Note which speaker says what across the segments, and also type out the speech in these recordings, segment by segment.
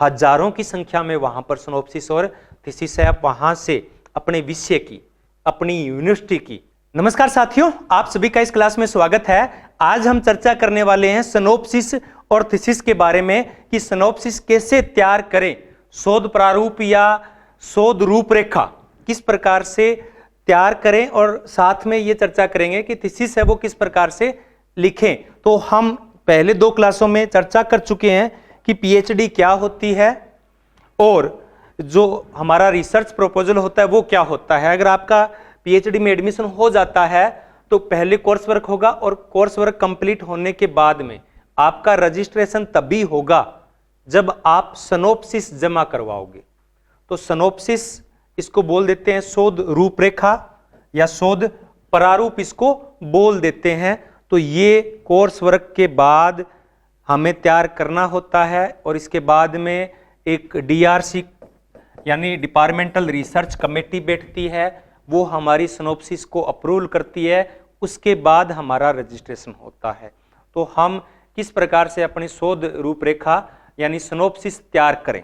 Speaker 1: हजारों की संख्या में वहां पर सिनॉप्सिस और थीसिस है। आप वहां से अपने विषय की, अपनी यूनिवर्सिटी की। नमस्कार साथियों, आप सभी का इस क्लास में स्वागत है। आज हम चर्चा करने वाले हैं सिनॉप्सिस और थीसिस के बारे में कि सिनॉप्सिस कैसे तैयार करें, शोध प्रारूप या शोध रूपरेखा किस प्रकार से तैयार करें, और साथ में ये चर्चा करेंगे कि थीसिस है वो किस प्रकार से लिखें। तो हम पहले 2 क्लासों में चर्चा कर चुके हैं कि पीएचडी क्या होती है और जो हमारा रिसर्च प्रपोजल होता है वो क्या होता है। अगर आपका पीएचडी में एडमिशन हो जाता है तो पहले कोर्स वर्क होगा, और कोर्स वर्क कंप्लीट होने के बाद में आपका रजिस्ट्रेशन तभी होगा जब आप सिनॉप्सिस जमा करवाओगे। तो सिनॉप्सिस इसको बोल देते हैं शोध रूपरेखा या शोध प्रारूप इसको बोल देते हैं। तो ये कोर्स वर्क के बाद हमें तैयार करना होता है, और इसके बाद में एक डीआरसी यानी डिपार्टमेंटल रिसर्च कमेटी बैठती है, वो हमारी सिनॉप्सिस को अप्रूव करती है, उसके बाद हमारा रजिस्ट्रेशन होता है। तो हम किस प्रकार से अपनी शोध रूपरेखा यानी सिनॉप्सिस तैयार करें,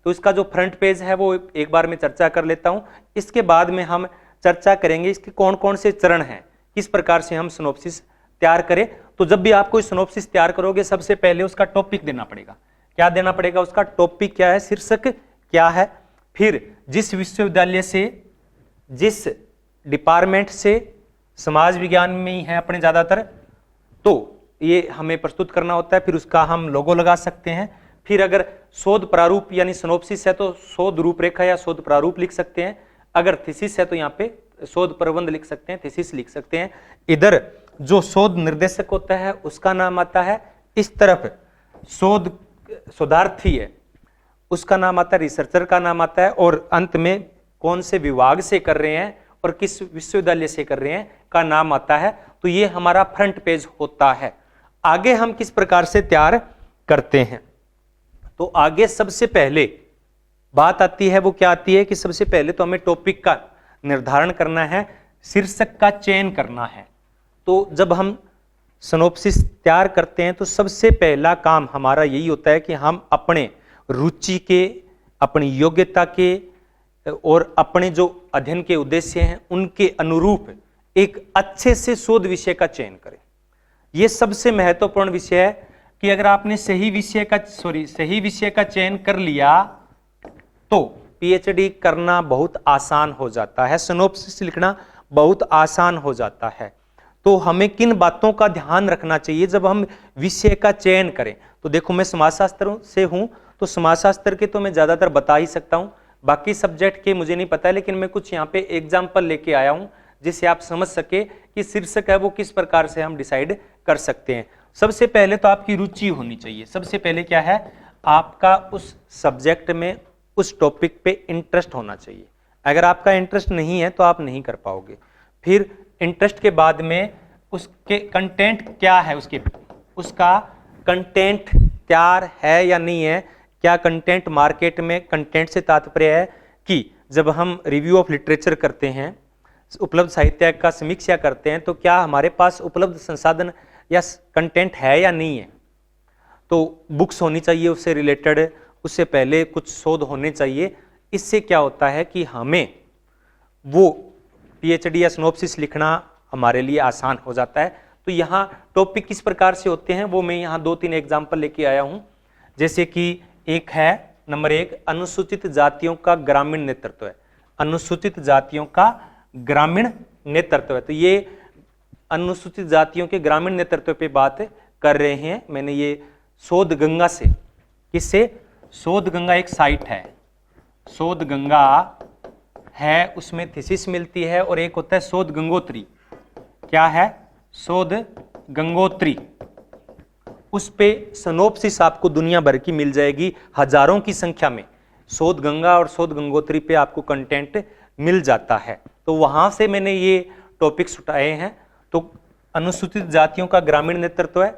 Speaker 1: तो इसका जो फ्रंट पेज है वो एक बार मैं चर्चा कर लेता हूं। इसके बाद में हम चर्चा करेंगे इसके कौन कौन से चरण हैं, किस प्रकार से हम सिनॉप्सिस तैयार करें। तो जब भी आप कोई सिनॉप्सिस तैयार करोगे सबसे पहले उसका टॉपिक देना पड़ेगा। क्या देना पड़ेगा? उसका टॉपिक क्या है, शीर्षक क्या है, फिर जिस विश्वविद्यालय से, जिस डिपार्टमेंट से, समाज विज्ञान में ही है अपने ज्यादातर, तो ये हमें प्रस्तुत करना होता है। फिर उसका हम लोगो लगा सकते हैं। फिर अगर शोध प्रारूप यानी सिनॉप्सिस है तो शोध रूपरेखा या शोध प्रारूप लिख सकते हैं। अगर थीसिस है तो यहाँ पे शोध प्रबंध लिख सकते हैं, थीसिस लिख सकते हैं। इधर जो शोध निर्देशक होता है उसका नाम आता है, इस तरफ शोधार्थी है उसका नाम आता है, रिसर्चर का नाम आता है, और अंत में कौन से विभाग से कर रहे हैं और किस विश्वविद्यालय से कर रहे हैं का नाम आता है। तो ये हमारा फ्रंट पेज होता है। आगे हम किस प्रकार से तैयार करते हैं, तो आगे सबसे पहले बात आती है, वो क्या आती है कि सबसे पहले तो हमें टॉपिक का निर्धारण करना है, शीर्षक का चयन करना है। तो जब हम सिनॉप्सिस तैयार करते हैं तो सबसे पहला काम हमारा यही होता है कि हम अपने रुचि के, अपनी योग्यता के और अपने जो अध्ययन के उद्देश्य हैं उनके अनुरूप एक अच्छे से शोध विषय का चयन करें। यह सबसे महत्वपूर्ण विषय है कि अगर आपने सही विषय का चयन कर लिया तो पीएचडी करना बहुत आसान हो जाता है, सिनॉप्सिस लिखना बहुत आसान हो जाता है। तो हमें किन बातों का ध्यान रखना चाहिए जब हम विषय का चयन करें। तो देखो, मैं समाजशास्त्र से हूं तो समाजशास्त्र के तो मैं ज्यादातर बता ही सकता हूं, बाकी सब्जेक्ट के मुझे नहीं पता है, लेकिन मैं कुछ यहाँ पे एग्जाम्पल लेके आया हूं जिससे आप समझ सके कि शीर्षक है वो किस प्रकार से हम डिसाइड कर सकते हैं। सबसे पहले तो आपकी रुचि होनी चाहिए। सबसे पहले क्या है, आपका उस सब्जेक्ट में, उस टॉपिक पे इंटरेस्ट होना चाहिए। अगर आपका इंटरेस्ट नहीं है तो आप नहीं कर पाओगे। फिर इंटरेस्ट के बाद में उसके कंटेंट क्या है, उसका कंटेंट तैयार है या नहीं है, क्या कंटेंट मार्केट में। कंटेंट से तात्पर्य है कि जब हम रिव्यू ऑफ लिटरेचर करते हैं, उपलब्ध साहित्य का समीक्षा करते हैं, तो क्या हमारे पास उपलब्ध संसाधन या कंटेंट है या नहीं है। तो बुक्स होनी चाहिए उससे रिलेटेड, उससे पहले कुछ शोध होने चाहिए। इससे क्या होता है कि हमें वो पीएचडी या सिनॉप्सिस लिखना हमारे लिए आसान हो जाता है। तो यहाँ टॉपिक किस प्रकार से होते हैं वो मैं यहाँ 2-3 एग्जाम्पल लेके आया हूँ। जैसे कि एक है नंबर 1, अनुसूचित जातियों का ग्रामीण नेतृत्व है। अनुसूचित जातियों का ग्रामीण नेतृत्व है, तो ये अनुसूचित जातियों के ग्रामीण नेतृत्व पे बात कर रहे हैं। मैंने ये शोध गंगा से, किससे, शोध गंगा एक साइट है, शोध गंगा है, उसमें थीसिस मिलती है, और एक होता है शोध गंगोत्री। क्या है? शोध गंगोत्री। उस पे सिनॉप्सिस आपको दुनिया भर की मिल जाएगी, हजारों की संख्या में शोध गंगा और शोध गंगोत्री पे आपको कंटेंट मिल जाता है। तो वहां से मैंने ये टॉपिक्स उठाए हैं। तो अनुसूचित जातियों का ग्रामीण नेतृत्व है।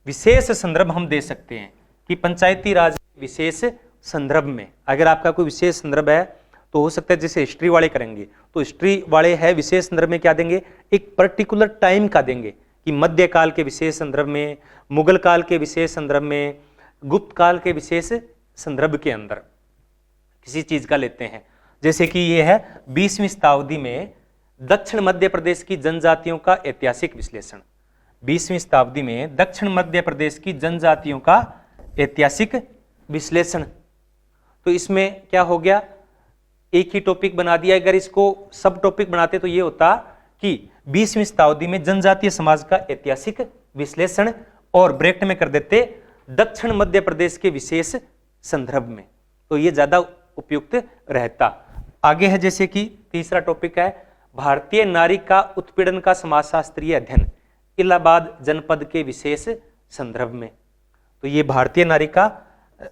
Speaker 1: विशेष संदर्भ हम दे सकते हैं कि पंचायती राज विशेष संदर्भ में, अगर आपका कोई विशेष संदर्भ है तो हो सकता है जैसे हिस्ट्री वाले करेंगे तो हिस्ट्री वाले है विशेष संदर्भ में क्या देंगे, एक पर्टिकुलर टाइम का देंगे कि मध्यकाल के विशेष संदर्भ में, मुगल काल के विशेष संदर्भ में, गुप्त काल के विशेष संदर्भ के अंदर किसी चीज का लेते हैं, जैसे कि ये है 20वीं शताब्दी में दक्षिण मध्य प्रदेश की जनजातियों का ऐतिहासिक विश्लेषण। 20वीं शताब्दी में दक्षिण मध्य प्रदेश की जनजातियों का ऐतिहासिक विश्लेषण। तो इसमें क्या हो गया, एक ही टॉपिक बना दिया। अगर इसको सब टॉपिक बनाते तो ये होता कि 20वीं शताब्दी में जनजातीय समाज का ऐतिहासिक विश्लेषण और ब्रैकेट में कर देते दक्षिण मध्य प्रदेश के विशेष संदर्भ में, तो ये ज्यादा उपयुक्त रहता। आगे है जैसे कि तीसरा टॉपिक है भारतीय नारी का उत्पीड़न का समाजशास्त्रीय अध्ययन इलाहाबाद जनपद के विशेष संदर्भ में। तो ये भारतीय नारी का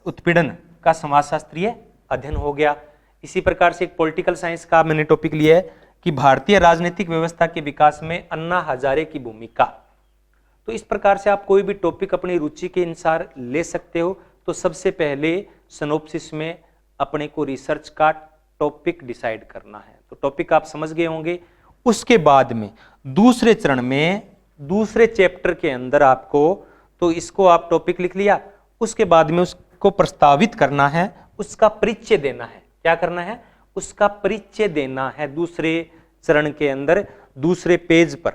Speaker 1: उत्पीड़न का समाजशास्त्रीय अध्ययन हो गया। इसी प्रकार से एक पॉलिटिकल साइंस का मैंने टॉपिक लिया है कि भारतीय राजनीतिक व्यवस्था के विकास में अन्ना हजारे की भूमिका। तो इस प्रकार से आप कोई भी टॉपिक अपनी रुचि के अनुसार ले सकते हो। तो सबसे पहले सिनॉप्सिस में अपने को रिसर्च का टॉपिक डिसाइड करना है। तो टॉपिक आप समझ गए होंगे। उसके बाद में दूसरे चरण में दूसरे चैप्टर के अंदर आपको, तो इसको आप टॉपिक लिख लिया, उसके बाद में उसको प्रस्तावित करना है, उसका परिचय देना है। क्या करना है, उसका परिचय देना है दूसरे चरण के अंदर, दूसरे पेज पर।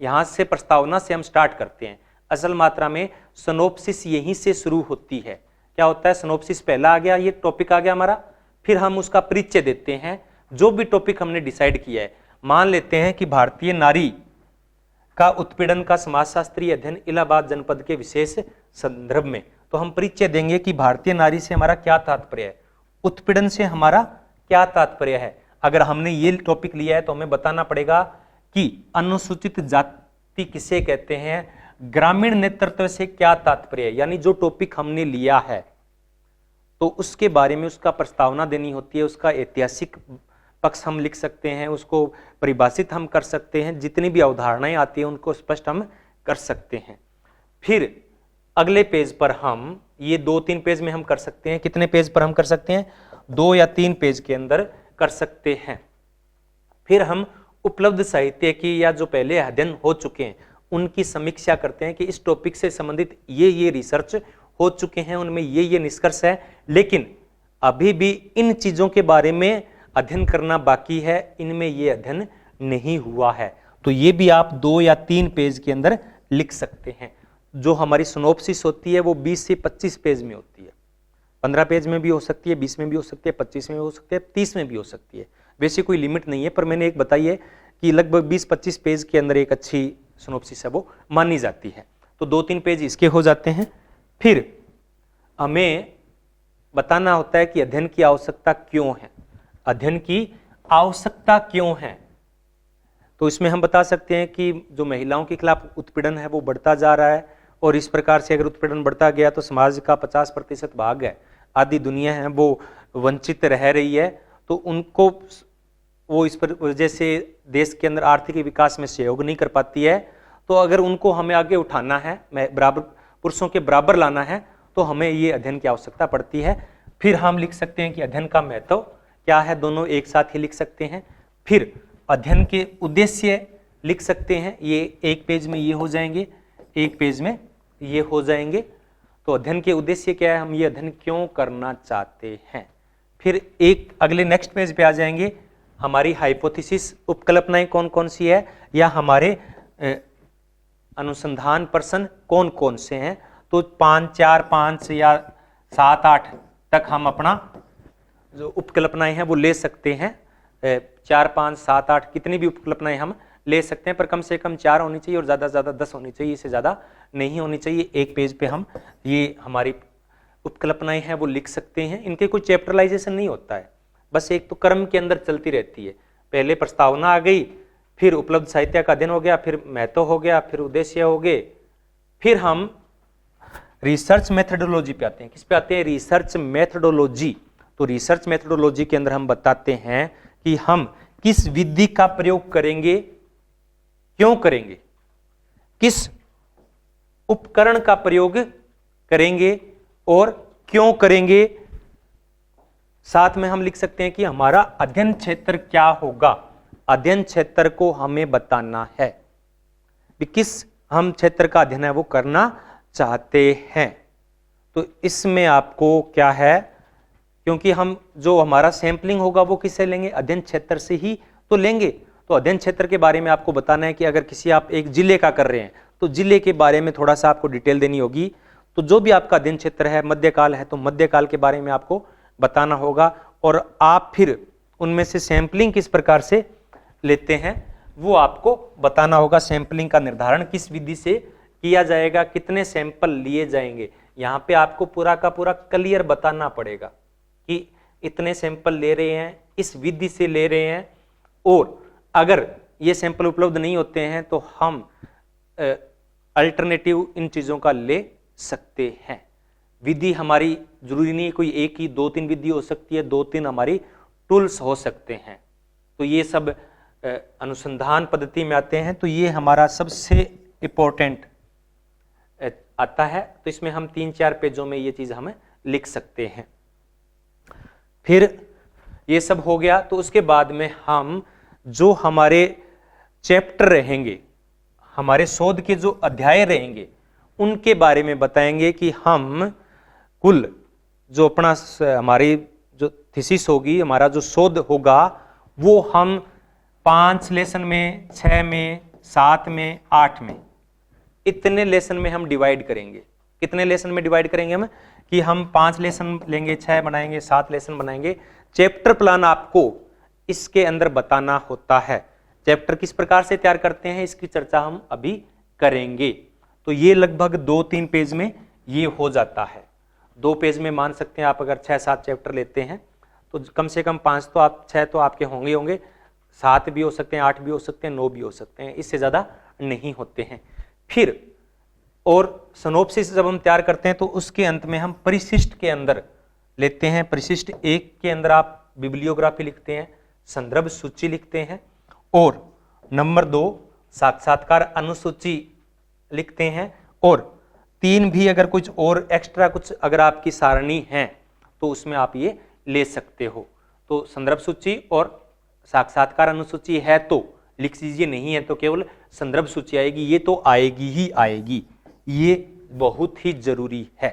Speaker 1: यहां से प्रस्तावना से हम स्टार्ट करते हैं। असल मात्रा में सिनॉप्सिस यहीं से शुरू होती है। क्या होता है, सिनॉप्सिस पहला आ गया, ये टॉपिक आ गया हमारा, फिर हम उसका परिचय देते हैं जो भी टॉपिक हमने डिसाइड किया है। मान लेते हैं कि भारतीय नारी का उत्पीड़न का समाजशास्त्रीय अध्ययन इलाहाबाद जनपद के विशेष संदर्भ में, तो हम परिचय देंगे कि भारतीय नारी से हमारा क्या तात्पर्य है, उत्पीड़न से हमारा क्या तात्पर्य है। अगर हमने ये टॉपिक लिया है तो हमें बताना पड़ेगा कि अनुसूचित जाति किसे कहते हैं, ग्रामीण नेतृत्व से क्या तात्पर्य है, यानी जो टॉपिक हमने लिया है तो उसके बारे में उसका प्रस्तावना देनी होती है। उसका ऐतिहासिक पक्ष हम लिख सकते हैं, उसको परिभाषित हम कर सकते हैं, जितनी भी अवधारणाएं आती हैं उनको स्पष्ट हम कर सकते हैं। फिर अगले पेज पर हम ये 2-3 पेज में हम कर सकते हैं। कितने पेज पर हम कर सकते हैं, 2 या 3 पेज के अंदर कर सकते हैं। फिर हम उपलब्ध साहित्य की या जो पहले अध्ययन हो चुके हैं उनकी समीक्षा करते हैं कि इस टॉपिक से संबंधित ये रिसर्च हो चुके हैं, उनमें ये निष्कर्ष है, लेकिन अभी भी इन चीजों के बारे में अध्ययन करना बाकी है, इनमें ये अध्ययन नहीं हुआ है। तो ये भी आप 2 या 3 पेज के अंदर लिख सकते हैं। जो हमारी सिनॉप्सिस होती है वो 20 से 25 पेज में होती है। 15 पेज में भी हो सकती है, 20 में भी हो सकती है, 25 में भी हो सकती है, 30 में भी हो सकती है। वैसे कोई लिमिट नहीं है, पर मैंने एक बताई है कि लगभग 20-25 पेज के अंदर एक अच्छी सिनॉप्सिस है वो मानी जाती है। तो 2-3 पेज इसके हो जाते हैं। फिर हमें बताना होता है कि अध्ययन की आवश्यकता क्यों है, अध्ययन की आवश्यकता क्यों है। तो इसमें हम बता सकते हैं कि जो महिलाओं के खिलाफ उत्पीड़न है वो बढ़ता जा रहा है, और इस प्रकार से अगर उत्पीड़न बढ़ता गया तो समाज का 50% भाग है, आधी दुनिया है वो वंचित रह रही है। तो उनको वो इस पर वजह से देश के अंदर आर्थिक विकास में सहयोग नहीं कर पाती है। तो अगर उनको हमें आगे उठाना है, बराबर पुरुषों के बराबर लाना है, तो हमें ये अध्ययन की आवश्यकता पड़ती है। फिर हम लिख सकते हैं कि अध्ययन का महत्व क्या है, दोनों एक साथ ही लिख सकते हैं। फिर अध्ययन के उद्देश्य लिख सकते हैं, ये एक पेज में ये हो जाएंगे, एक पेज में ये हो जाएंगे। तो अध्ययन के उद्देश्य क्या है, हम ये अध्ययन क्यों करना चाहते हैं। फिर एक अगले नेक्स्ट पेज पे आ जाएंगे, हमारी हाइपोथेसिस उपकल्पनाएं कौन कौन सी है, या हमारे अनुसंधान प्रश्न कौन कौन से हैं। तो 4, 5 या 7, 8 तक हम अपना जो उपकल्पनाएं हैं वो ले सकते हैं। 4, 5, 7, 8 कितनी भी उपकल्पनाएं हम ले सकते हैं, पर कम से कम 4 होनी चाहिए और ज़्यादा से ज़्यादा 10 होनी चाहिए, इससे ज़्यादा नहीं होनी चाहिए। एक पेज पे हम ये हमारी उपकल्पनाएं हैं वो लिख सकते हैं। इनके कोई चैप्टरलाइजेशन नहीं होता है, बस एक तो क्रम के अंदर चलती रहती है। पहले प्रस्तावना आ गई, फिर उपलब्ध साहित्य का अध्ययन हो गया, फिर महत्व हो गया, फिर उद्देश्य हो गए, फिर हम रिसर्च मेथोडोलॉजी पे आते हैं। किस पे आते हैं, रिसर्च मेथोडोलॉजी। तो रिसर्च मेथोडोलॉजी के अंदर हम बताते हैं कि हम किस विधि का प्रयोग करेंगे, क्यों करेंगे, किस उपकरण का प्रयोग करेंगे और क्यों करेंगे। साथ में हम लिख सकते हैं कि हमारा अध्ययन क्षेत्र क्या होगा, अध्ययन क्षेत्र को हमें बताना है कि किस हम क्षेत्र का अध्ययन है वो करना चाहते हैं। तो इसमें आपको क्या है, क्योंकि हम जो हमारा सैंपलिंग होगा वो किससे लेंगे, अध्ययन क्षेत्र से ही तो लेंगे। तो अध्ययन क्षेत्र के बारे में आपको बताना है कि अगर किसी आप एक जिले का कर रहे हैं तो जिले के बारे में थोड़ा सा आपको डिटेल देनी होगी। तो जो भी आपका अध्ययन क्षेत्र है, मध्यकाल है तो मध्यकाल के बारे में आपको बताना होगा, और आप फिर उनमें से सैंपलिंग किस प्रकार से लेते हैं वो आपको बताना होगा। सैंपलिंग का निर्धारण किस विधि से किया जाएगा, कितने सैंपल लिए जाएंगे, यहाँ पे आपको पूरा का पूरा क्लियर बताना पड़ेगा कि इतने सैंपल ले रहे हैं, इस विधि से ले रहे हैं, और अगर ये सैंपल उपलब्ध नहीं होते हैं तो हम अल्टरनेटिव इन चीजों का ले सकते हैं। विधि हमारी जरूरी नहीं है कोई एक ही, 2-3 विधि हो सकती है, 2-3 हमारी टूल्स हो सकते हैं। तो ये सब अनुसंधान पद्धति में आते हैं। तो ये हमारा सबसे इंपॉर्टेंट आता है। तो इसमें हम 3-4 पेजों में ये चीज हमें लिख सकते हैं। फिर ये सब हो गया तो उसके बाद में हम जो हमारे चैप्टर रहेंगे, हमारे शोध के जो अध्याय रहेंगे उनके बारे में बताएंगे कि हम कुल जो अपना हमारी जो थीसिस होगी, हमारा जो शोध होगा वो हम 5 लेसन में, 6 में, 7 में, 8 में, इतने लेसन में हम डिवाइड करेंगे। कितने लेसन में डिवाइड करेंगे हम कि हम 5 लेसन लेंगे, 6 बनाएंगे, 7 लेसन बनाएंगे। चैप्टर प्लान आपको इसके अंदर बताना होता है। चैप्टर किस प्रकार से तैयार करते हैं इसकी चर्चा हम अभी करेंगे। तो ये लगभग 2-3 पेज में ये हो जाता है। 2 पेज में मान सकते हैं आप अगर 6-7 चैप्टर लेते हैं तो कम से कम 5 तो आप 6 तो आपके होंगे, 7 भी हो सकते हैं, 8 भी हो सकते हैं, 9 भी हो सकते हैं, इससे ज्यादा नहीं होते हैं। फिर और सिनॉप्सिस जब हम तैयार करते हैं तो उसके अंत में हम परिशिष्ट के अंदर लेते हैं। परिशिष्ट 1 के अंदर आप बिब्लियोग्राफी लिखते हैं, संदर्भ सूची लिखते हैं, और नंबर 2 साक्षात्कार अनुसूची लिखते हैं, और 3 भी अगर कुछ और एक्स्ट्रा कुछ अगर आपकी सारणी है तो उसमें आप ये ले सकते हो। तो संदर्भ सूची और साक्षात्कार अनुसूची है तो लिख लीजिए, नहीं है तो केवल संदर्भ सूची आएगी, ये तो आएगी ही आएगी, ये बहुत ही जरूरी है।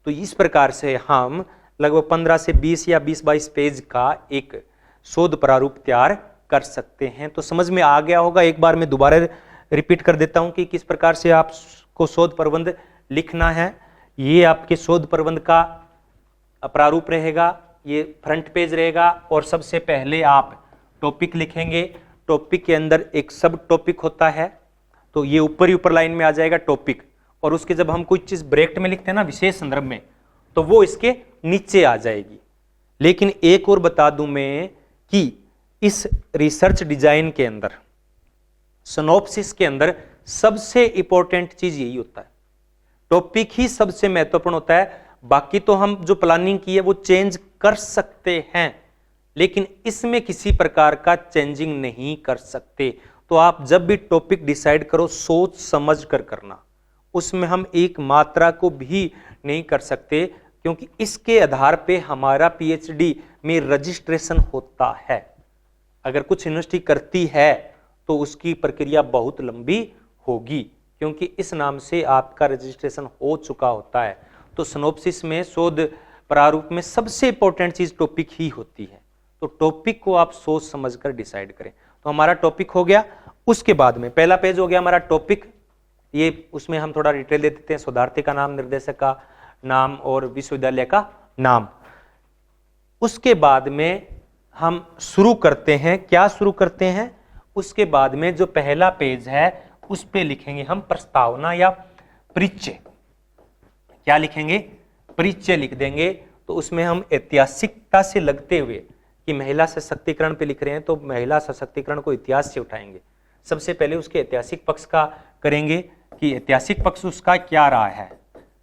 Speaker 1: तो इस प्रकार से हम लगभग 15 से 20 या 20-22 पेज का एक शोध प्रारूप तैयार कर सकते हैं। तो समझ में आ गया होगा। एक बार मैं दोबारा रिपीट कर देता हूं कि किस प्रकार से आपको शोध प्रबंध लिखना है। ये आपके शोध प्रबंध का प्रारूप रहेगा, ये फ्रंट पेज रहेगा, और सबसे पहले आप टॉपिक लिखेंगे। टॉपिक के अंदर एक सब टॉपिक होता है, तो ये ऊपर ही ऊपर लाइन में आ जाएगा टॉपिक, और उसके जब हम कोई चीज ब्रैकेट में लिखते हैं ना विशेष संदर्भ में, तो वो इसके नीचे आ जाएगी। लेकिन एक और बता दूं मैं कि इस रिसर्च डिजाइन के अंदर, सिनॉप्सिस के अंदर सबसे इंपॉर्टेंट चीज यही होता है, टॉपिक ही सबसे महत्वपूर्ण होता है। बाकी तो हम जो प्लानिंग की है वो चेंज कर सकते हैं, लेकिन इसमें किसी प्रकार का चेंजिंग नहीं कर सकते। तो आप जब भी टॉपिक डिसाइड करो सोच समझ कर करना, उसमें हम एक मात्रा को भी नहीं कर सकते, क्योंकि इसके आधार पे हमारा पीएचडी में रजिस्ट्रेशन होता है। अगर कुछ यूनिवर्सिटी करती है तो उसकी प्रक्रिया बहुत लंबी होगी, क्योंकि इस नाम से आपका रजिस्ट्रेशन हो चुका होता है। तो सिनॉप्सिस में, शोध प्रारूप में सबसे इंपॉर्टेंट चीज टॉपिक ही होती है। तो टॉपिक को आप सोच समझकर डिसाइड करें। तो हमारा टॉपिक हो गया, उसके बाद में पहला पेज हो गया हमारा टॉपिक, ये उसमें हम थोड़ा डिटेल दे देते हैं, शोधार्थी का नाम, निर्देशक का नाम और विश्वविद्यालय का नाम। उसके बाद में हम शुरू करते हैं, क्या शुरू करते हैं, उसके बाद में जो पहला पेज है उस पे लिखेंगे हम प्रस्तावना या परिचय। क्या लिखेंगे, परिचय लिख देंगे। तो उसमें हम ऐतिहासिकता से लगते हुए कि महिला सशक्तिकरण पे लिख रहे हैं तो महिला सशक्तिकरण को इतिहास से उठाएंगे। सबसे पहले उसके ऐतिहासिक पक्ष का करेंगे कि ऐतिहासिक पक्ष उसका क्या रहा है,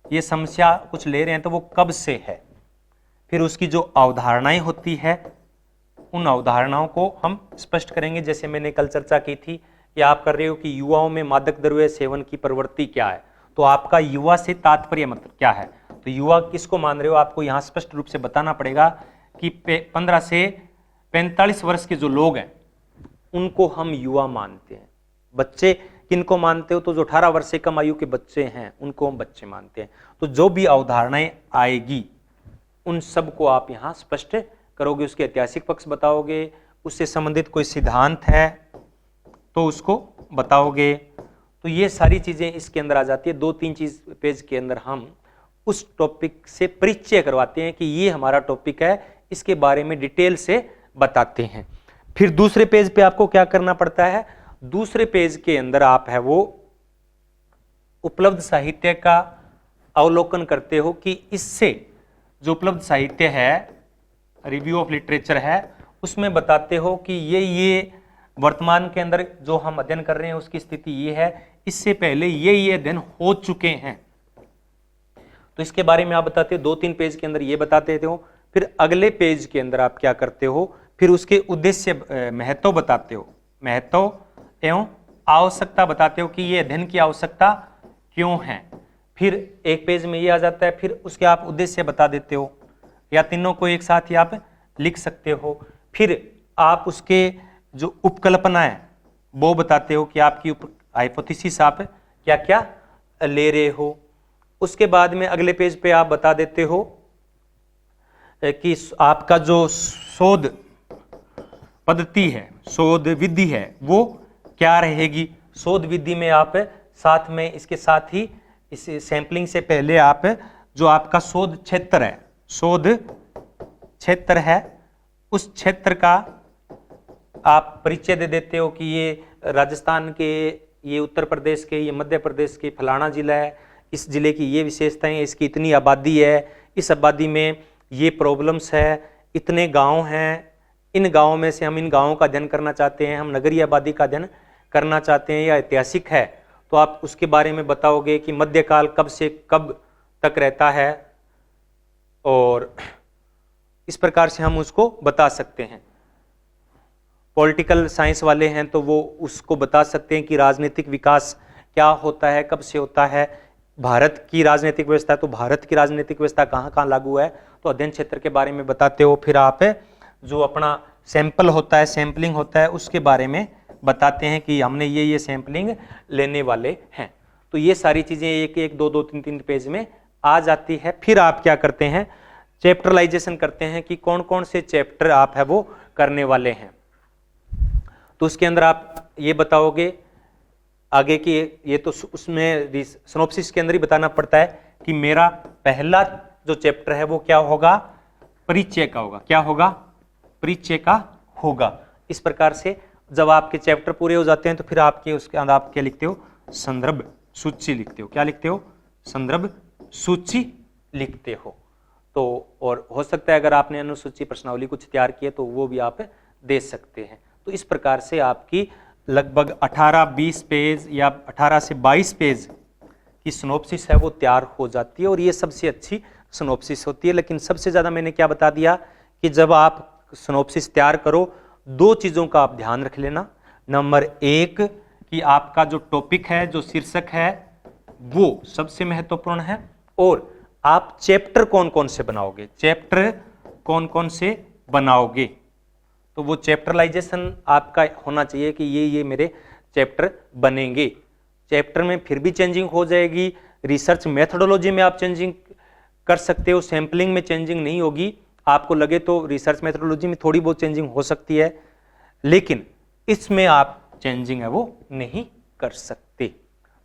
Speaker 1: ये समस्या कुछ ले रहे हैं तो वो कब से है। फिर उसकी जो अवधारणाएं होती है उन अवधारणाओं को हम स्पष्ट करेंगे। जैसे मैंने कल चर्चा की थी कि आप कर रहे हो कि युवाओं में मादक द्रव्य सेवन की प्रवृत्ति क्या है, तो आपका युवा से तात्पर्य मतलब क्या है, तो युवा किसको मान रहे हो, आपको यहाँ स्पष्ट रूप से बताना पड़ेगा कि 15 से 45 वर्ष के जो लोग हैं उनको हम युवा मानते हैं। बच्चे किनको मानते हो, तो जो 18 वर्ष से कम आयु के बच्चे हैं उनको हम बच्चे मानते हैं। तो जो भी अवधारणाएं आएगी उन सब को आप यहाँ स्पष्ट करोगे, उसके ऐतिहासिक पक्ष बताओगे, उससे संबंधित कोई सिद्धांत है तो उसको बताओगे। तो ये सारी चीजें इसके अंदर आ जाती है। 2-3 चीज पेज के अंदर हम उस टॉपिक से परिचय करवाते हैं कि ये हमारा टॉपिक है, इसके बारे में डिटेल से बताते हैं। फिर दूसरे पेज पे आपको क्या करना पड़ता है, दूसरे पेज के अंदर आप है वो उपलब्ध साहित्य का अवलोकन करते हो कि इससे जो उपलब्ध साहित्य है, रिव्यू ऑफ लिटरेचर है, उसमें बताते हो कि ये वर्तमान के अंदर जो हम अध्ययन कर रहे हैं उसकी स्थिति ये है, इससे पहले ये अध्ययन हो चुके हैं, तो इसके बारे में आप बताते हो। 2-3 पेज के अंदर ये बताते हो। फिर अगले पेज के अंदर आप क्या करते हो, फिर उसके उद्देश्य महत्व बताते हो, महत्व एवं आवश्यकता बताते हो कि ये अध्ययन की आवश्यकता क्यों है। फिर एक पेज में ये आ जाता है, फिर उसके आप उद्देश्य बता देते हो, या तीनों को एक साथ ही आप लिख सकते हो। फिर आप उसके जो उपकल्पना है वो बताते हो कि आपकी हाइपोथेसिस आप क्या क्या ले रहे हो। उसके बाद में अगले पेज पे आप बता देते हो कि आपका जो शोध पद्धति है, शोध विधि है, वो क्या रहेगी। शोध विधि में आप साथ में इसके साथ ही इस सैंपलिंग से पहले आप जो आपका शोध क्षेत्र है, शोध क्षेत्र है, उस क्षेत्र का आप परिचय दे देते हो कि ये राजस्थान के, ये उत्तर प्रदेश के, ये मध्य प्रदेश के फलाना जिला है, इस जिले की ये विशेषताएं, इसकी इतनी आबादी है, इस आबादी में ये प्रॉब्लम्स है, इतने गांव हैं, इन गांवों में से हम इन गांवों का अध्ययन करना चाहते हैं, हम नगरीय आबादी का अध्ययन करना चाहते हैं, या ऐतिहासिक है तो आप उसके बारे में बताओगे कि मध्यकाल कब से कब तक रहता है, और इस प्रकार से हम उसको बता सकते हैं। पॉलिटिकल साइंस वाले हैं तो वो उसको बता सकते हैं कि राजनीतिक विकास क्या होता है, कब से होता है, भारत की राजनीतिक व्यवस्था, तो भारत की राजनीतिक व्यवस्था कहाँ कहाँ लागू है, तो अध्ययन क्षेत्र के बारे में बताते हो। फिर आप जो अपना सैंपल होता है, सैंपलिंग होता है, उसके बारे में बताते हैं कि हमने ये सैंपलिंग लेने वाले हैं। तो ये सारी चीजें एक एक 2-2-3-3 पेज में आ जाती है। फिर आप क्या करते हैं, चैप्टरलाइजेशन करते हैं कि कौन कौन से चैप्टर आप है वो करने वाले हैं। तो उसके अंदर आप ये बताओगे आगे की, ये तो उसमें सिनॉप्सिस के अंदर ही बताना पड़ता है कि मेरा पहला जो चैप्टर है वो क्या होगा, परिचय का होगा। क्या होगा, परिचय का होगा। इस प्रकार से जब आपके चैप्टर पूरे हो जाते हैं तो फिर आपके उसके अंदर आप क्या लिखते हो, संदर्भ सूची लिखते हो। क्या लिखते हो, संदर्भ सूची लिखते हो। तो और हो सकता है अगर आपने अनुसूची प्रश्नावली कुछ तैयार की है तो वो भी आप दे सकते हैं। तो इस प्रकार से आपकी लगभग 18-20 पेज या 18 से 22 पेज की सिनॉप्सिस है वो तैयार हो जाती है, और ये सबसे अच्छी सिनॉप्सिस होती है। लेकिन सबसे ज़्यादा मैंने क्या बता दिया कि जब आप सिनॉप्सिस तैयार करो, 2 चीज़ों का आप ध्यान रख लेना। नंबर 1 कि आपका जो टॉपिक है, जो शीर्षक है, वो सबसे महत्वपूर्ण है, और आप चैप्टर कौन कौन से बनाओगे, चैप्टर कौन कौन से बनाओगे। तो वो चैप्टरलाइजेशन आपका होना चाहिए कि ये मेरे चैप्टर बनेंगे। चैप्टर में फिर भी चेंजिंग हो जाएगी, रिसर्च मेथोडोलॉजी में आप चेंजिंग कर सकते हो, सैंपलिंग में चेंजिंग नहीं होगी। आपको लगे तो रिसर्च मेथोडोलॉजी में थोड़ी बहुत चेंजिंग हो सकती है, लेकिन इसमें आप चेंजिंग है वो नहीं कर सकते।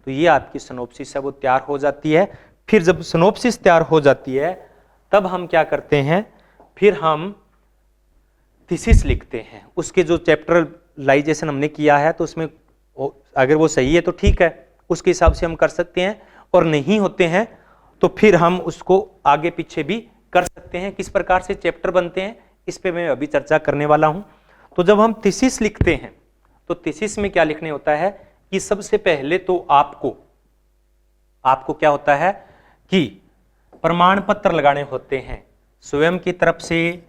Speaker 1: तो ये आपकी सिनॉप्सिस है वो तैयार हो जाती है। फिर जब सिनॉप्सिस तैयार हो जाती है तब हम क्या करते हैं, फिर हम थीसिस लिखते हैं। उसके जो चैप्टरलाइजेशन हमने किया है तो उसमें अगर वो सही है तो ठीक है, उसके हिसाब से हम कर सकते हैं, और नहीं होते हैं तो फिर हम उसको आगे पीछे भी कर सकते हैं। किस प्रकार से चैप्टर बनते हैं इस पे मैं अभी चर्चा करने वाला हूं। तो जब हम थीसिस लिखते हैं तो थीसिस में क्या लिखने होता है कि सबसे पहले तो आपको क्या होता है कि प्रमाण पत्र लगाने होते हैं, स्वयं की तरफ से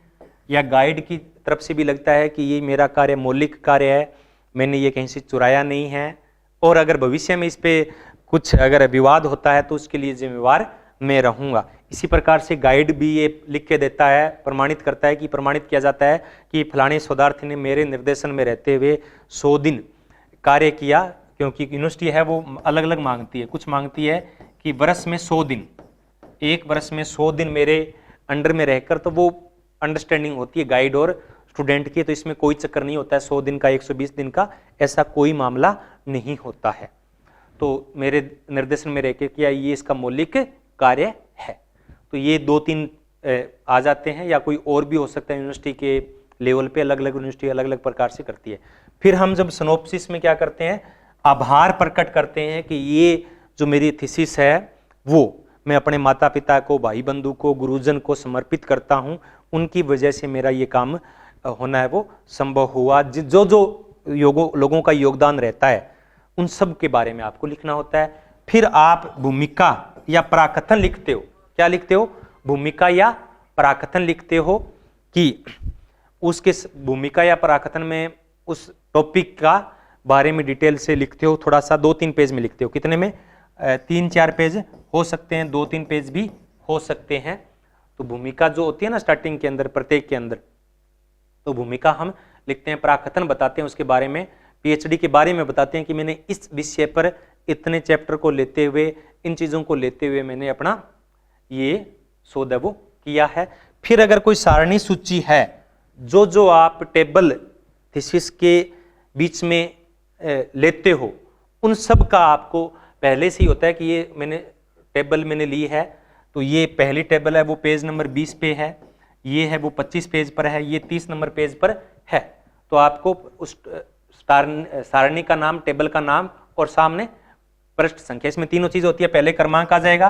Speaker 1: या गाइड की तरफ से भी लगता है कि ये मेरा कार्य मौलिक कार्य है, मैंने ये कहीं से चुराया नहीं है, और अगर भविष्य में इस पे कुछ अगर विवाद होता है तो उसके लिए जिम्मेवार मैं रहूंगा। इसी प्रकार से गाइड भी ये लिख के देता है, प्रमाणित करता है कि प्रमाणित किया जाता है कि फलाने शोधार्थी ने मेरे निर्देशन में रहते हुए 100 दिन कार्य किया, क्योंकि यूनिवर्सिटी है वो अलग अलग मांगती है। कुछ मांगती है कि वर्ष में 100 दिन, एक वर्ष में 100 दिन मेरे अंडर में रहकर तो वो अंडरस्टैंडिंग होती है गाइड और स्टूडेंट की, तो इसमें कोई चक्कर नहीं होता है 100 दिन का 120 दिन का, ऐसा कोई मामला नहीं होता है। तो मेरे निर्देशन में रहकर किया ये इसका मौलिक कार्य है। तो ये 2-3 आ जाते हैं, या कोई और भी हो सकता है, यूनिवर्सिटी के लेवल पे अलग अलग यूनिवर्सिटी अलग अलग प्रकार से करती है। फिर हम जब सिनॉप्सिस में क्या करते हैं, आभार प्रकट करते हैं कि ये जो मेरी थीसिस है वो मैं अपने माता पिता को, भाई बंधु को, गुरुजन को समर्पित करता हूं, उनकी वजह से मेरा ये काम होना है वो संभव हुआ। जो जो लोगों का योगदान रहता है उन सब के बारे में आपको लिखना होता है। फिर आप भूमिका या पराकथन लिखते हो। क्या लिखते हो? भूमिका या पराकथन लिखते हो कि उसके भूमिका या पराकथन में उस टॉपिक का बारे में डिटेल से लिखते हो, थोड़ा सा 2-3 पेज में लिखते हो। कितने में? 3-4 पेज हो सकते हैं, 2-3 पेज भी हो सकते हैं। तो भूमिका जो होती है ना स्टार्टिंग के अंदर, प्रत्येक के अंदर, तो भूमिका हम लिखते हैं, पराकथन बताते हैं उसके बारे में, पीएचडी के बारे में बताते हैं कि मैंने इस विषय पर इतने चैप्टर को लेते हुए, इन चीजों को लेते हुए मैंने अपना ये शोध वो किया है। फिर अगर कोई सारणी सूची है, जो जो आप टेबल थीसिस के बीच में लेते हो, उन सब का आपको पहले से ही होता है कि ये मैंने ली है, तो ये पहली टेबल है वो पेज नंबर 20 पे है, ये है वो 25 पेज पर है, ये 30 नंबर पेज पर है। तो आपको उस सारणी का नाम, टेबल का नाम और सामने पृष्ठ संख्या, इसमें तीनों चीज होती है। पहले क्रमांक आ जाएगा,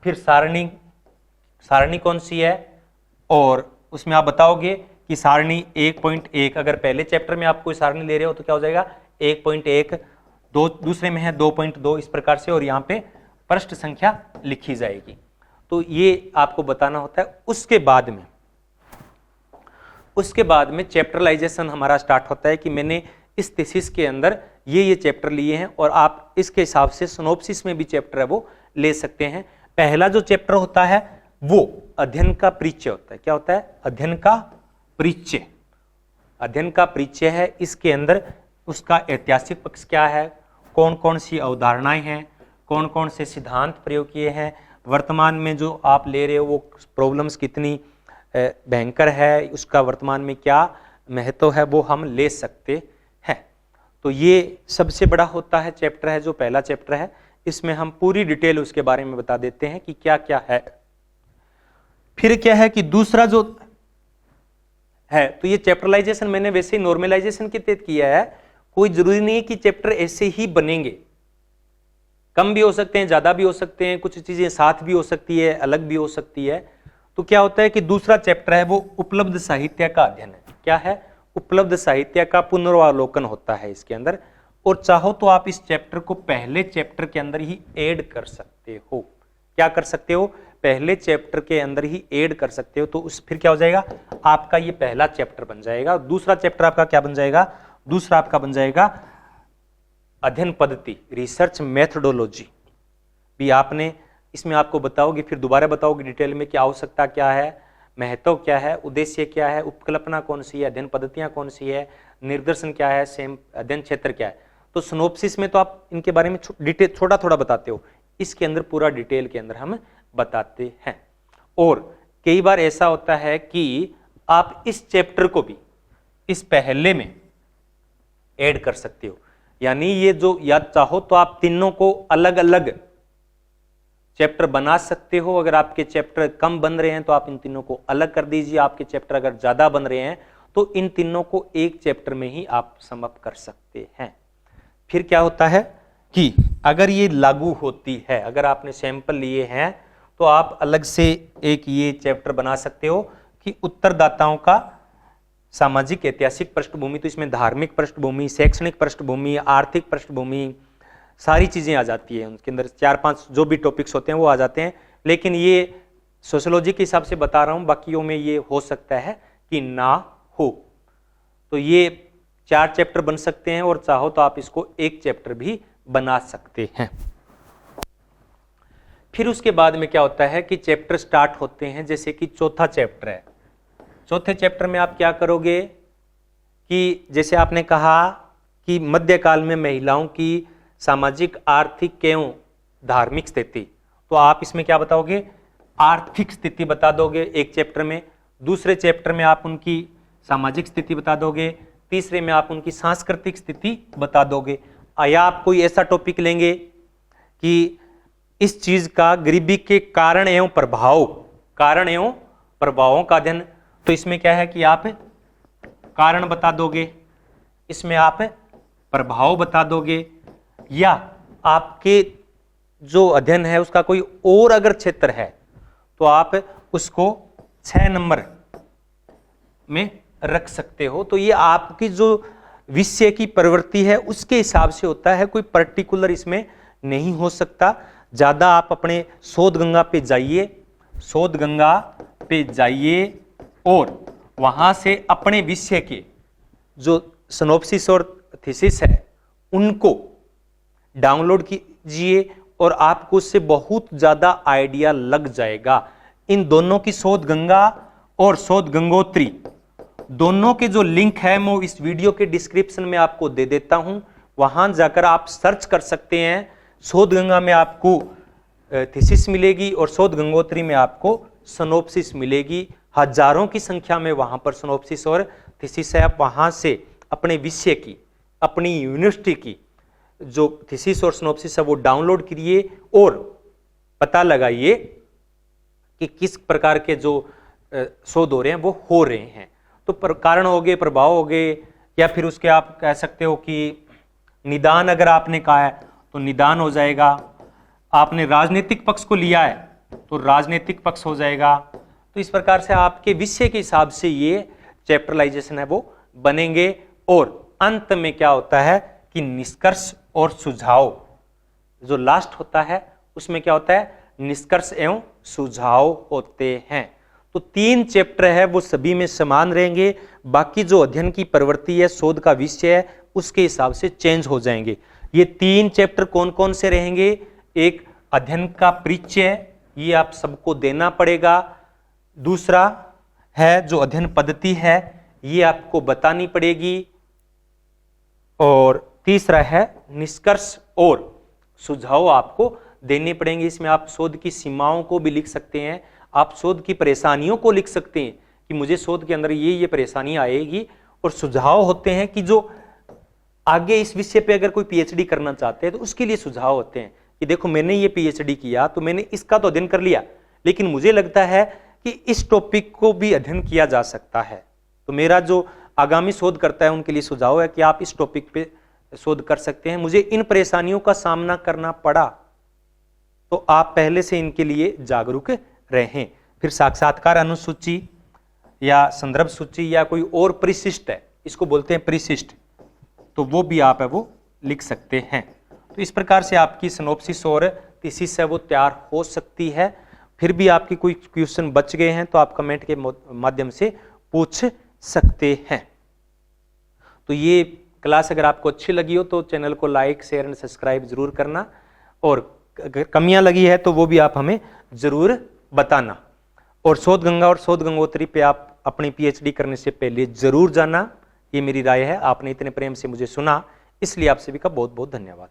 Speaker 1: फिर सारणी कौन सी है, और उसमें आप बताओगे कि सारणी 1.1, अगर पहले चैप्टर में आप कोई सारणी ले रहे हो तो क्या हो जाएगा 1.1, दूसरे में है 2.2, इस प्रकार से, और यहाँ पे पृष्ठ संख्या लिखी जाएगी। तो ये आपको बताना होता है। उसके बाद में चैप्टरलाइजेशन हमारा स्टार्ट होता है कि मैंने इस थीसिस के अंदर ये चैप्टर लिए हैं, और आप इसके हिसाब से सिनॉप्सिस में भी चैप्टर है वो ले सकते हैं। पहला जो चैप्टर होता है वो अध्ययन का परिचय होता है। क्या होता है? अध्ययन का परिचय। अध्ययन का परिचय है, इसके अंदर उसका ऐतिहासिक पक्ष क्या है, कौन कौन सी अवधारणाएं हैं, कौन कौन से सिद्धांत प्रयोग किए हैं, वर्तमान में जो आप ले रहे हो वो प्रॉब्लम्स कितनी भयंकर है, उसका वर्तमान में क्या महत्व है, वो हम ले सकते हैं। तो ये सबसे बड़ा होता है चैप्टर है, जो पहला चैप्टर है, इसमें हम पूरी डिटेल उसके बारे में बता देते हैं कि क्या क्या है। फिर क्या है कि दूसरा जो है, तो ये चैप्टरलाइजेशन मैंने वैसे ही नॉर्मलाइजेशन के तहत किया है, कोई जरूरी नहीं है कि चैप्टर ऐसे ही बनेंगे, कम भी हो सकते हैं, ज्यादा भी हो सकते हैं, कुछ चीजें साथ भी हो सकती है, अलग भी हो सकती है। तो क्या होता है कि दूसरा चैप्टर है वो उपलब्ध साहित्य का अध्ययन है। क्या है? उपलब्ध साहित्य का पुनरावलोकन होता है इसके अंदर, और चाहो तो आप इस चैप्टर को पहले चैप्टर के अंदर ही ऐड कर सकते हो। क्या कर सकते हो? पहले चैप्टर के अंदर ही ऐड कर सकते हो। तो उस फिर क्या हो जाएगा, आपका ये पहला चैप्टर बन जाएगा। दूसरा चैप्टर आपका क्या बन जाएगा? दूसरा आपका बन जाएगा अध्ययन पद्धति, रिसर्च मेथोडोलॉजी। भी आपने इसमें आपको बताओगे, फिर दोबारा बताओगे डिटेल में कि आवश्यकता क्या है, महत्व क्या है, उद्देश्य क्या है, उपकल्पना कौन सी है, अध्ययन पद्धतियां कौन सी है, निर्देशन क्या है, सेम अध्ययन क्षेत्र क्या है। तो सिनॉप्सिस में तो आप इनके बारे में डिटेल थोड़ा थोड़ा बताते हो, इसके अंदर पूरा डिटेल के अंदर हम बताते हैं। और कई बार ऐसा होता है कि आप इस चैप्टर को भी इस पहले में ऐड कर सकते हो, यानी ये जो, या चाहो तो आप तीनों को अलग अलग चैप्टर बना सकते हो। अगर आपके चैप्टर कम बन रहे हैं तो आप इन तीनों को अलग कर दीजिए, आपके चैप्टर अगर ज्यादा बन रहे हैं तो इन तीनों को एक चैप्टर में ही आप समाप्त कर सकते हैं। फिर क्या होता है कि अगर ये लागू होती है, अगर आपने सैंपल लिए हैं तो आप अलग से एक ये चैप्टर बना सकते हो कि उत्तरदाताओं का सामाजिक ऐतिहासिक पृष्ठभूमि। तो इसमें धार्मिक पृष्ठभूमि, शैक्षणिक पृष्ठभूमि, आर्थिक पृष्ठभूमि, सारी चीजें आ जाती है। उनके अंदर 4-5 जो भी टॉपिक्स होते हैं वो आ जाते हैं। लेकिन ये सोशियोलॉजी के हिसाब से बता रहा हूं, बाकियों में ये हो सकता है कि ना हो। तो ये 4 चैप्टर बन सकते हैं, और चाहो तो आप इसको एक चैप्टर भी बना सकते हैं। फिर उसके बाद में क्या होता है कि चैप्टर स्टार्ट होते हैं, जैसे कि चौथा चैप्टर है। चौथे चैप्टर में आप क्या करोगे कि जैसे आपने कहा कि मध्यकाल में महिलाओं की सामाजिक, आर्थिक एवं धार्मिक स्थिति, तो आप इसमें क्या बताओगे? आर्थिक स्थिति बता दोगे एक चैप्टर में, दूसरे चैप्टर में आप उनकी सामाजिक स्थिति बता दोगे, तीसरे में आप उनकी सांस्कृतिक स्थिति बता दोगे। या आप कोई ऐसा टॉपिक लेंगे कि इस चीज का गरीबी के कारण एवं प्रभावों का अध्ययन, तो इसमें क्या है कि आप कारण बता दोगे, इसमें आप प्रभाव बता दोगे, या आपके जो अध्ययन है उसका कोई और अगर क्षेत्र है तो आप उसको 6 नंबर में रख सकते हो। तो ये आपकी जो विषय की प्रवृत्ति है उसके हिसाब से होता है, कोई पर्टिकुलर इसमें नहीं हो सकता। ज्यादा आप अपने शोध गंगा पे जाइए और वहां से अपने विषय के जो सिनॉप्सिस और थीसिस है उनको डाउनलोड कीजिए और आपको उससे बहुत ज्यादा आइडिया लग जाएगा। इन दोनों की शोध गंगा और शोध गंगोत्री दोनों के जो लिंक है मैं इस वीडियो के डिस्क्रिप्शन में आपको दे देता हूं, वहां जाकर आप सर्च कर सकते हैं। शोध गंगा में आपको थीसिस मिलेगी और शोध गंगोत्री में आपको सिनॉप्सिस मिलेगी। हजारों की संख्या में वहां पर सिनॉप्सिस और थीसिस है। आप वहां से अपने विषय की, अपनी यूनिवर्सिटी की जो थीसिस और सिनॉप्सिस है वो डाउनलोड करिए और पता लगाइए कि किस प्रकार के जो शोध हो रहे हैं वो हो रहे हैं। तो कारण हो गए, प्रभाव हो गए, या फिर उसके आप कह सकते हो कि निदान अगर आपने कहा है तो निदान हो जाएगा। आपने राजनीतिक पक्ष को लिया है तो राजनीतिक पक्ष हो जाएगा। तो इस प्रकार से आपके विषय के हिसाब से ये चैप्टरलाइजेशन है वो बनेंगे। और अंत में क्या होता है कि निष्कर्ष और सुझाव जो लास्ट होता है उसमें क्या होता है, निष्कर्ष एवं सुझाव होते हैं। तो 3 चैप्टर है वो सभी में समान रहेंगे, बाकी जो अध्ययन की प्रवृत्ति है, शोध का विषय है, उसके हिसाब से चेंज हो जाएंगे। ये 3 चैप्टर कौन कौन से रहेंगे? एक अध्ययन का परिचय, ये आप सबको देना पड़ेगा। दूसरा है जो अध्ययन पद्धति है, ये आपको बतानी पड़ेगी। और तीसरा है निष्कर्ष और सुझाव आपको देने पड़ेंगे। इसमें आप शोध की सीमाओं को भी लिख सकते हैं, आप शोध की परेशानियों को लिख सकते हैं कि मुझे शोध के अंदर ये परेशानी आएगी। और सुझाव होते हैं कि जो आगे इस विषय पे अगर कोई पीएचडी करना चाहते हैं तो उसके लिए सुझाव होते हैं कि देखो मैंने ये पीएचडी किया तो मैंने इसका तो अध्ययन कर लिया, लेकिन मुझे लगता है कि इस टॉपिक को भी अध्ययन किया जा सकता है। तो मेरा जो आगामी शोध करता है उनके लिए सुझाव है कि आप इस टॉपिक पे शोध कर सकते हैं। मुझे इन परेशानियों का सामना करना पड़ा, तो आप पहले से इनके लिए जागरूक रहें। फिर साक्षात्कार अनुसूची या संदर्भ सूची या कोई और परिशिष्ट है, इसको बोलते हैं परिशिष्ट, तो वो भी आप है वो लिख सकते हैं। तो इस प्रकार से आपकी सिनॉप्सिस और थीसिस है वो तैयार हो सकती है। फिर भी आपकी कोई क्वेश्चन बच गए हैं तो आप कमेंट के माध्यम से पूछ सकते हैं। तो ये क्लास अगर आपको अच्छी लगी हो तो चैनल को लाइक, शेयर एंड सब्सक्राइब जरूर करना, और अगर कमियां लगी है तो वो भी आप हमें जरूर बताना। और शोध गंगा और शोध गंगोत्री पे आप अपनी पीएचडी करने से पहले जरूर जाना, ये मेरी राय है। आपने इतने प्रेम से मुझे सुना, इसलिए आप सभी का बहुत बहुत धन्यवाद।